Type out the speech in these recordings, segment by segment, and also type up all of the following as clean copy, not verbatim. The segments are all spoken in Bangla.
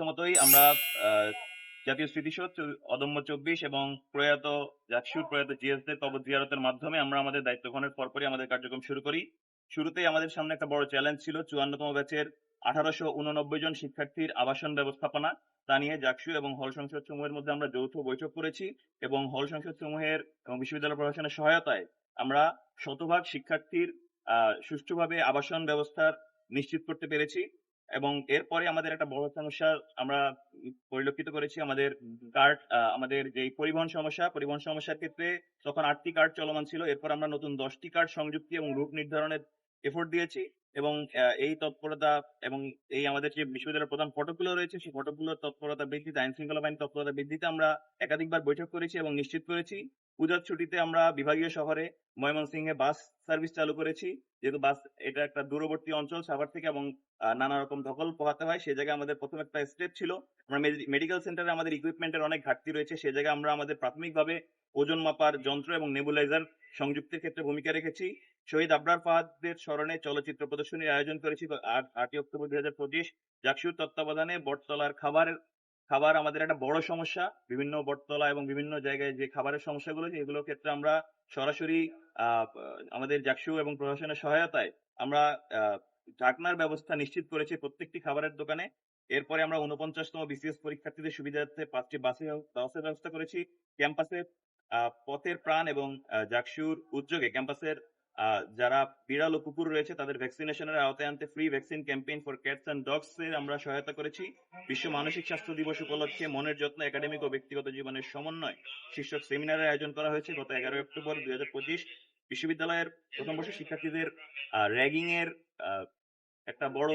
প্রথমতই আমরা জাতীয় স্মৃতিসৌধ, অদম্য ২৪ এবং প্রয়াত জাকসুর প্রয়াত জিএসদের কবর জিয়ারতের মাধ্যমে আমরা আমাদের দায়িত্ব গ্রহণের পরপরই আমাদের কার্যক্রম শুরু করি। শুরুতেই আমাদের সামনে একটা বড় চ্যালেঞ্জ ছিল ৫৪তম ব্যাচের ১৮৮৯ জন শিক্ষার্থীর আবাসন ব্যবস্থাপনা। তা নিয়ে জাকসু এবং হল সংসদ সমূহের মধ্যে আমরা যৌথ বৈঠক করেছি এবং হল সংসদ সমূহের এবং বিশ্ববিদ্যালয় প্রশাসনের সহায়তায় আমরা শতভাগ শিক্ষার্থীর সুষ্ঠুভাবে আবাসন ব্যবস্থার নিশ্চিত করতে পেরেছি। এবং এরপরে আমাদের একটা বড় সমস্যা আমরা পরিলক্ষিত করেছি। আমাদের যে পরিবহন সমস্যার ক্ষেত্রে তখন ৮টি কার্ড চলমান ছিল। এরপর আমরা নতুন ১০টি কার্ড সংযুক্তি এবং রুট নির্ধারণের এফোর্ট দিয়েছি এবং এই তৎপরতা এবং এই আমাদের যে বিশ্ববিদ্যালয়ের প্রধান ফটকগুলো রয়েছে সেই ফটকগুলোর তৎপরতা বৃদ্ধিতে, আইন শৃঙ্খলা বাহিনীর তৎপরতা বৃদ্ধিতে আমরা একাধিকবার বৈঠক করেছি এবং নিশ্চিত করেছি। পূজার ছুটিতে আমরা বিভাগীয় শহরে ময়মনসিংহে বাস সার্ভিস চালু করেছি। যেহেতু এটা একটা দূরবর্তী অঞ্চল সাভার থেকে এবং নানা রকম ধকল পোহাতে হয়, সে জায়গায় আমাদের প্রথম একটা স্টেপ ছিল। আমরা মেডিকেল সেন্টারে আমাদের ইকুইপমেন্টের অনেক ঘাটতি রয়েছে, সে জায়গায় আমরা আমাদের প্রাথমিকভাবে ওজন মাপার যন্ত্র এবং নেবুলাইজার সংযুক্তির ক্ষেত্রে ভূমিকা রেখেছি। শহীদ আবরার ফাহাদের স্মরণে চলচ্চিত্র প্রদর্শনীর আয়োজন করেছি ৮ই অক্টোবর ২০২৫। জাকসুর তত্ত্বাবধানে বটতলার খাবার আমাদের একটা বড় সমস্যা। বিভিন্ন বটতলা এবং বিভিন্ন জায়গায় যে খাবারের সমস্যাগুলো এগুলোর ক্ষেত্রে আমরা সরাসরি আমাদের জাকসু এবং প্রশাসনের সহায়তায় আমরা ঢাকনার ব্যবস্থা নিশ্চিত করেছি প্রত্যেকটি খাবারের দোকানে। এরপরে আমরা ৪৯তম বিসিএস পরীক্ষার্থীদের সুবিধার্থে ৫টি বাসের ব্যবস্থা করেছি। ক্যাম্পাসে পথের প্রাণ এবং জাকসুর উদ্যোগে ক্যাম্পাসের যারা বিড়াল ও কুকুর রয়েছে তাদের ভ্যাকসিনেশনের আওতায় আনতে free vaccine campaign for cats and dogs এর আমরা সহায়তা করেছি। বিশ্ব মানসিক স্বাস্থ্য দিবস উপলক্ষে মনের যত্ন একাডেমিক ও ব্যক্তিগত জীবনের সমন্বয় শীর্ষক সেমিনারের আয়োজন করা হয়েছে গত ১১ অক্টোবর ২০২৫। বিশ্ববিদ্যালয়ের প্রথম বর্ষের শিক্ষার্থীদের র্যাগিং এর একটা বড়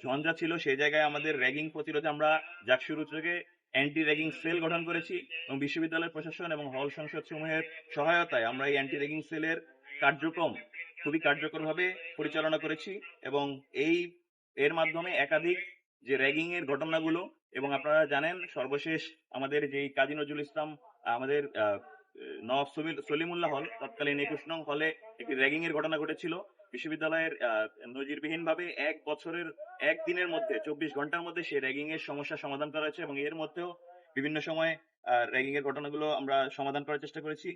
ঝঞ্ঝা ছিল, সেই জায়গায় আমাদের র্যাগিং প্রতিরোধে আমরা জাকসুর উদ্যোগে অ্যান্টি র্যাগিং সেল গঠন করেছি এবং বিশ্ববিদ্যালয় প্রশাসন এবং হল সংসদ সমূহের সহায়তায় আমরা এই অ্যান্টি র্যাগিং সেলের কার্যক্রম খুবই কার্যকরভাবে পরিচালনা করেছি এবং এর মাধ্যমে একাধিক যে র্যাগিং এর ঘটনাগুলো এবং আপনারা জানেন সর্বশেষ আমাদের যেই কাজী নজরুল ইসলাম আমাদের নওয়াব সলিমুল্লাহ হল তৎকালীন ২১ নং হলে একটি র্যাগিং এর ঘটনা ঘটেছিল। বিশ্ববিদ্যালয়ের নজিরবিহীন ভাবে ১ বছরের ১ দিনের মধ্যে ২৪ ঘন্টার মধ্যে সেই র্যাগিং এর সমস্যা সমাধান করা হয়েছে এবং এর মধ্যেও বিভিন্ন সময় র্যাগিং এর ঘটনাগুলো আমরা সমাধান করার চেষ্টা করেছি।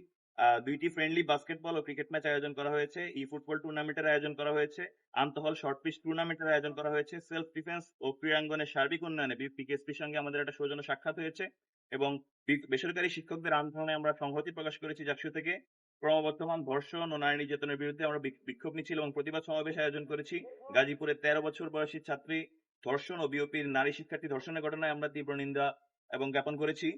২টি ফ্রেন্ডলি বাস্কেটবল ও ক্রিকেট ম্যাচ আয়োজন করা হয়েছে, ফুটবল টুর্নামেন্টের আয়োজন করা হয়েছে, আন্তঃহল শর্ট পিচ টুর্নামেন্টের আয়োজন করা হয়েছে, সেলফ ডিফেন্স ও ক্রীড়াঙ্গনের সার্বিক উন্নয়নে পিকেএসপির সঙ্গে আমাদের একটা সৌজন্য সাক্ষাৎ হয়েছে এবং বেসরকারি শিক্ষকদের আন্দোলনে আমরা সংহতি প্রকাশ করেছি জাকসু থেকে। ক্রমবর্ধমান ধর্ষণ ও নারী নির্যাতনের বিরুদ্ধে আমরা বিক্ষোভ মিছিল এবং প্রতিবাদ সমাবেশ আয়োজন করেছি। গাজীপুরে ১৩ বছর বয়সী ছাত্রী ধর্ষণ ও বিওপির নারী শিক্ষার্থী ধর্ষণের ঘটনায় আমরা তীব্র নিন্দা এবং জ্ঞাপন করেছি।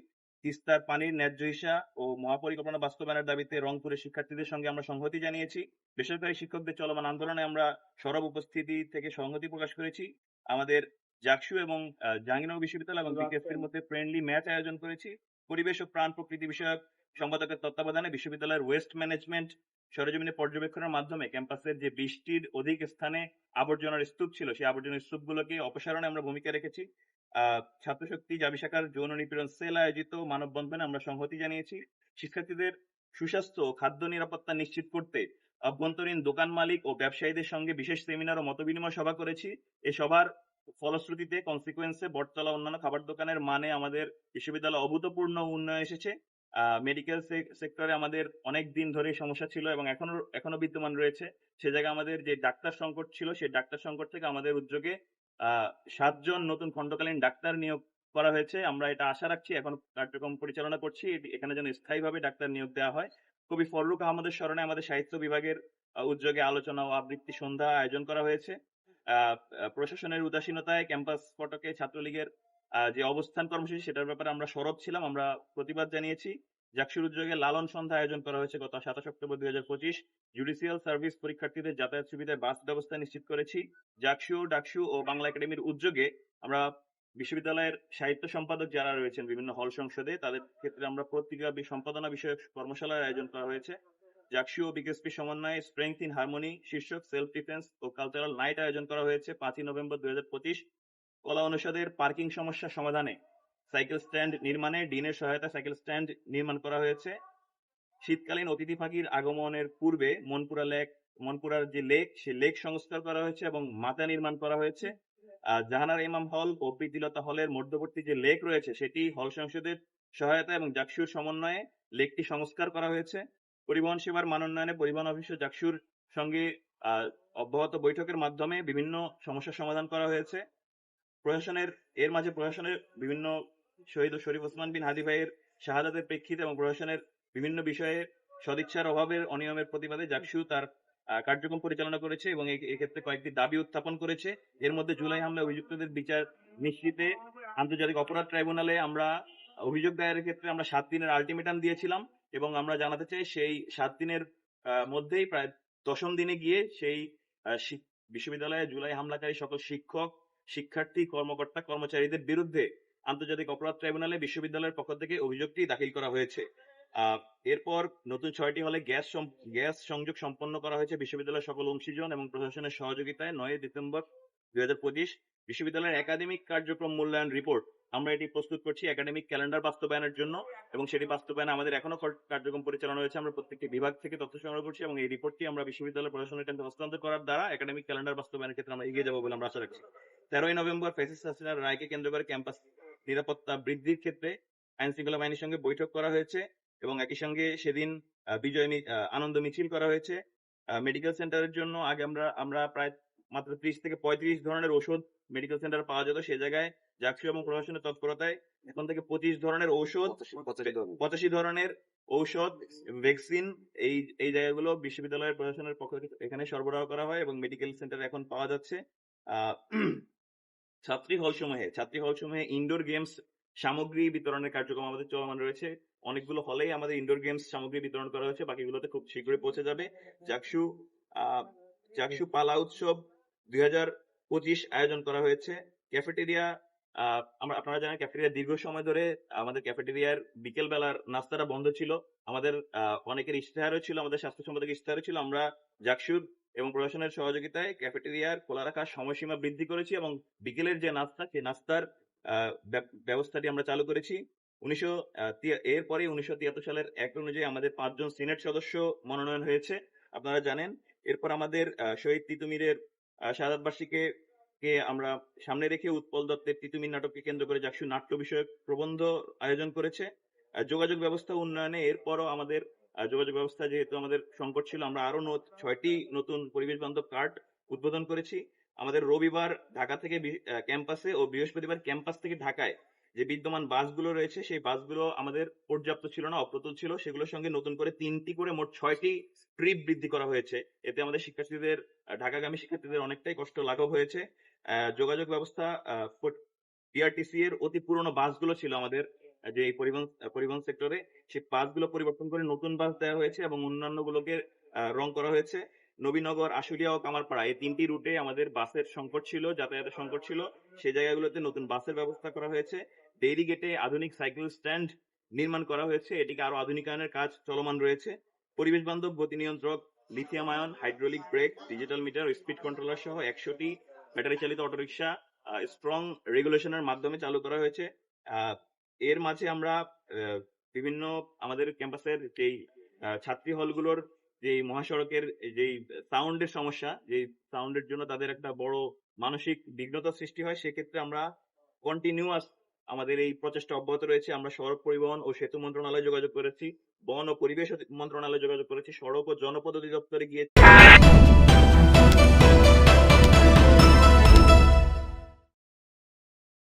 তিস্তার পানির ন্যায্য হিসা ও মহাপরিকল্পনা বাস্তবায়নের দাবিতে রংপুরের শিক্ষার্থীদের সঙ্গে আমরা সংহতি জানিয়েছি। বেসরকারি শিক্ষকদের চলমান আন্দোলনে আমরা সরব উপস্থিতি থেকে সংহতি প্রকাশ করেছি। আমাদের জাকসু এবং জাহাঙ্গীরনগর বিশ্ববিদ্যালয় এবং বিকেএসপির মধ্যে ফ্রেন্ডলি ম্যাচ আয়োজন করেছি। পরিবেশ ও প্রাণ প্রকৃতি বিষয়ক সম্পাদকের তত্ত্বাবধানে বিশ্ববিদ্যালয়ের ওয়েস্ট ম্যানেজমেন্ট সরেজমিনে পর্যবেক্ষণের মাধ্যমে ক্যাম্পাসের যে ২০টির অধিক স্থানে আবর্জনার স্তূপ ছিল সেই আবর্জনার স্তূপগুলোকে অপসারণে আমরা ভূমিকা রেখেছি। ছাত্রশক্তি জাবি শাখার যৌন নিপীড়ন সেল আয়োজিত মানববন্ধনে আমরা সংহতি জানিয়েছি। শিক্ষার্থীদের সুস্বাস্থ্য ও খাদ্য নিরাপত্তা নিশ্চিত করতে অভ্যন্তরীণ দোকান মালিক ও ব্যবসায়ীদের সঙ্গে বিশেষ সেমিনার ও মতবিনিময় সভা করেছি। এই সভার ফলশ্রুতিতে কনসিকুয়েন্সে বটতলা অন্যান্য খাবার দোকানের মানে আমাদের বিশ্ববিদ্যালয়ে অভূতপূর্ণ উন্নয়ন এসেছে। মেডিকেল সেক্টরে আমাদের অনেক দিন ধরে সমস্যা ছিল এবং এখনো বিদ্যমান রয়েছে। সে জায়গায় আমাদের যে ডাক্তার সংকট ছিল সেই ডাক্তার সংকট থেকে আমাদের উদ্যোগে ৭ জন নতুন খণ্ডকালীন ডাক্তার নিয়োগ করা হয়েছে। আমরা এটা আশা রাখছি, এখন কার্যক্রম পরিচালনা করছি, এখানে যেন স্থায়ীভাবে ডাক্তার নিয়োগ দেওয়া হয়। কবি ফররুখ আহমদের স্মরণে আমাদের সাহিত্য বিভাগের উদ্যোগে আলোচনা ও আবৃত্তি সন্ধ্যা আয়োজন করা হয়েছে। প্রশাসনের উদাসীনতায় ক্যাম্পাস ফটকে ছাত্রলীগের যে অবস্থান কর্মসূচি সেটার ব্যাপারে আমরা সরব ছিলাম, আমরা প্রতিবাদ জানিয়েছি। জাকসুর উদ্যোগে লালন সন্ধ্যা আয়োজন করা হয়েছে গত ২৭ অক্টোবর ২০২৫। জুডিশিয়াল সার্ভিস পরীক্ষার্থীদের যাতায়াত সুবিধায় বাস ব্যবস্থা নিশ্চিত করেছি। জাকসু, ডাকসু ও বাংলা একাডেমির উদ্যোগে আমরা বিশ্ববিদ্যালয়ের সাহিত্য সম্পাদক যারা রয়েছেন বিভিন্ন হল সংসদে তাদের ক্ষেত্রে আমরা পত্রিকা সম্পাদনা বিষয়ক কর্মশালার আয়োজন করা হয়েছে। জাকসু ও বিকেএসপি সমন্বয়ে স্ট্রেংথ ইন হারমোনি শীর্ষক সেলফ ডিফেন্স ও কালচারাল নাইট আয়োজন করা হয়েছে ৫ই নভেম্বর ২০২৫। কলা অনুষদের পার্কিং সমস্যা সমাধানে সাইকেল স্ট্যান্ড নির্মাণে ডিনের সহায়তায় সাইকেল স্ট্যান্ড নির্মাণ করা হয়েছে। শীতকালীন অতিথি পাখির আগমনের পূর্বে মনপুরার যে লেক সেই লেক সংস্কার করা হয়েছে এবং মাচা নির্মাণ করা হয়েছে। জাহানারা ইমাম হল ও প্রীতিলতা হলের মধ্যবর্তী যে লেক রয়েছে সেটি হল সংসদের সহায়তা এবং জাকসুর সমন্বয়ে লেকটি সংস্কার করা হয়েছে। পরিবহন সেবার মান উন্নয়নে পরিবহন অফিস ও জাকসুর সঙ্গে অব্যাহত বৈঠকের মাধ্যমে বিভিন্ন সমস্যার সমাধান করা হয়েছে। প্রশাসনের বিভিন্ন শহীদ ও শরীফ ওসমান বিন হাদি ভাইয়ের শাহাদাতের প্রেক্ষিতে এবং প্রশাসনের বিভিন্ন বিষয়ে সদিচ্ছার অভাবের অনিয়মের প্রতিবাদে জাকসু তার কার্যক্রম পরিচালনা করেছে এবং এক্ষেত্রে কয়েকটি দাবি উত্থাপন করেছে। এর মধ্যে জুলাই হামলায় অভিযুক্তদের বিচার নিশ্চিতে আন্তর্জাতিক অপরাধ ট্রাইব্যুনালে আমরা অভিযোগ দায়েরের ক্ষেত্রে আমরা 7 দিনের আলটিমেটাম দিয়েছিলাম এবং আমরা জানাতে চাই সেই 7 দিনের মধ্যেই প্রায় 10ম দিনে গিয়ে সেই বিশ্ববিদ্যালয়ে জুলাই হামলাকারী সকল শিক্ষক, শিক্ষার্থী, কর্মকর্তা, কর্মচারীদের বিরুদ্ধে আন্তর্জাতিক অপরাধ ট্রাইব্যুনালে বিশ্ববিদ্যালয়ের পক্ষ থেকে অভিযোগটি দাখিল করা হয়েছে। এরপর নতুন 6টি হলে গ্যাস সংযোগ সম্পন্ন করা হয়েছে বিশ্ববিদ্যালয়ের সকল অংশীজন এবং প্রশাসনের সহযোগিতায় 9 ডিসেম্বর 2025। বিশ্ববিদ্যালয়ের একাডেমিক কার্যক্রম মূল্যায়ন রিপোর্ট আমরা এটি প্রস্তুত করছি একাডেমিক ক্যালেন্ডার বাস্তবায়নের জন্য এবং সেটি বাস্তবায়নে আমাদের এখনো কার্যক্রম পরিচালনা রয়েছে। আমরা প্রত্যেকটি বিভাগ থেকে তথ্য সংগ্রহ করছি এবং এই রিপোর্টটি আমরা বিশ্ববিদ্যালয় প্রশাসনের কাছে হস্তান্তর করার দ্বারা একাডেমিক ক্যালেন্ডার বাস্তবায়নের ক্ষেত্রে আমরা এগিয়ে যাবো বলে আমরা আশা রাখছি। 13ই নভেম্বর ফ্যাসিস্ট হাসিনার রায়কে কেন্দ্র করে ক্যাম্পাস নিরাপত্তা বৃদ্ধির ক্ষেত্রে আইন শৃঙ্খলা বাহিনীর সঙ্গে বৈঠক করা হয়েছে এবং একই সঙ্গে সেদিন আনন্দ মিছিল করা হয়েছে। মেডিকেল সেন্টারের জন্য আগে আমরা প্রায় মাত্র 30 থেকে 35 ধরনের ওষুধ মেডিকেল সেন্টার পাওয়া যেত, সে জায়গায় জাকসু এবং প্রশাসনের তৎপরতায় এখন থেকে 25 ধরনের ঔষধ, 85 ধরনের ঔষধ, ভ্যাকসিন এই জায়গাগুলো বিশ্ববিদ্যালয়ের প্রশাসনের পক্ষ থেকে এখানে সরবরাহ করা হয় এবং মেডিকেল সেন্টার এখন পাওয়া যাচ্ছে। ছাত্রী হলসমূহে ইনডোর গেমস সামগ্রী বিতরণের কার্যক্রম আমাদের চলমান রয়েছে। অনেকগুলো হলেই আমাদের ইনডোর গেমস সামগ্রী বিতরণ করা হয়েছে, বাকিগুলোতে খুব শীঘ্রই পৌঁছে যাবে। জাকসু পালা উৎসব 2025 আয়োজন করা হয়েছে। ক্যাফেটেরিয়া আপনারা জানেন ক্যাফেটেরিয়া দীর্ঘ সময় ধরে আমাদের ক্যাফেটেরিয়ার বিকেল বেলার নাস্তাটা বন্ধ ছিল। আমাদের অনেকের ইশতেহারও ছিল, আমাদের স্বাস্থ্য সম্পাদকের ইশতেহারও ছিল। আমরা জাকসুর এবং প্রশাসনের সহযোগিতায় ক্যাফেটেরিয়ার খোলা রাখার সময়সীমা বৃদ্ধি করেছি এবং বিকেলের যে নাস্তা সেই নাস্তার ব্যবস্থাটি আমরা চালু করেছি। এরপরে 1973 সালের অ্যাক্ট অনুযায়ী আমাদের 5 জন সিনেট সদস্য মনোনয়ন হয়েছে, আপনারা জানেন। এরপর আমাদের শহীদ তিতুমীরের শাহাদাত বার্ষিকীকে আমরা সামনে রেখে উৎপল দত্তের তিতুমির নাটককে কেন্দ্র করে জাকসু নাট্য বিষয়ক প্রবন্ধ আয়োজন করেছে। যোগাযোগ ব্যবস্থা উন্নয়নে এরপরও আমাদের যোগাযোগ ব্যবস্থা যেহেতু আমাদের সংকট ছিল, আমরা আরো 6টি নতুন পরিবেশ বান্ধব কার্ড উদ্বোধন করেছি। আমাদের রবিবার ঢাকা থেকে ক্যাম্পাসে ও বৃহস্পতিবার ক্যাম্পাস থেকে ঢাকায় যে বিদ্যমান বাসগুলো রয়েছে সেই বাসগুলো আমাদের পর্যাপ্ত ছিল না, অপ্রতুল ছিল। সেগুলোর সঙ্গে নতুন করে 3টি করে মোট 6টি ট্রিপ বৃদ্ধি করা হয়েছে। এতে আমাদের শিক্ষার্থীদের, ঢাকাগামী শিক্ষার্থীদের অনেকটাই কষ্ট লাঘব হয়েছে। যোগাযোগ ব্যবস্থা পিআরটিসি এর অতি পুরনো বাসগুলো ছিল আমাদের যে পরিবহন সেক্টরে, সেই বাসগুলো পরিবর্তন করে নতুন বাস দেওয়া হয়েছে এবং অন্যান্য গুলোকে রং করা হয়েছে। নবীনগর, আশুলিয়া ও কামারপাড়া এই 3টি রুটে আমাদের বাসের সংকট ছিল, যাতায়াতের সংকট ছিল, সেই জায়গাগুলোতে নতুন বাসের ব্যবস্থা করা হয়েছে। ডেইরি গেটে আধুনিক সাইকেল স্ট্যান্ড নির্মাণ করা হয়েছে, এটিকে আরো আধুনিকায়নের কাজ চলমান রয়েছে। পরিবেশ বান্ধব গতি নিয়ন্ত্রক, lithium ion, hydraulic break, digital meter, speed controller সহ 100টি ব্যাটারি চালিত অটোরিকশা স্ট্রং রেগুলেশনের মাধ্যমে চালু করা হয়েছে। এর মাঝে আমরা বিভিন্ন আমাদের ক্যাম্পাসের যেই ছাত্রী হলগুলোর যে মহাসড়কের যেই সাউন্ডের সমস্যা, যে সাউন্ডের জন্য তাদের একটা বড় মানসিক বিঘ্নতা সৃষ্টি হয়, সেক্ষেত্রে আমরা কন্টিনিউয়াস আমাদের এই প্রচেষ্টা অব্যাহত রয়েছে। আমরা সড়ক পরিবহন ও সেতু মন্ত্রণালয়ে যোগাযোগ করেছি, বন ও পরিবেশ মন্ত্রণালয়ে যোগাযোগ করেছি, সড়ক ও জনপদ অধিদপ্তরে গিয়ে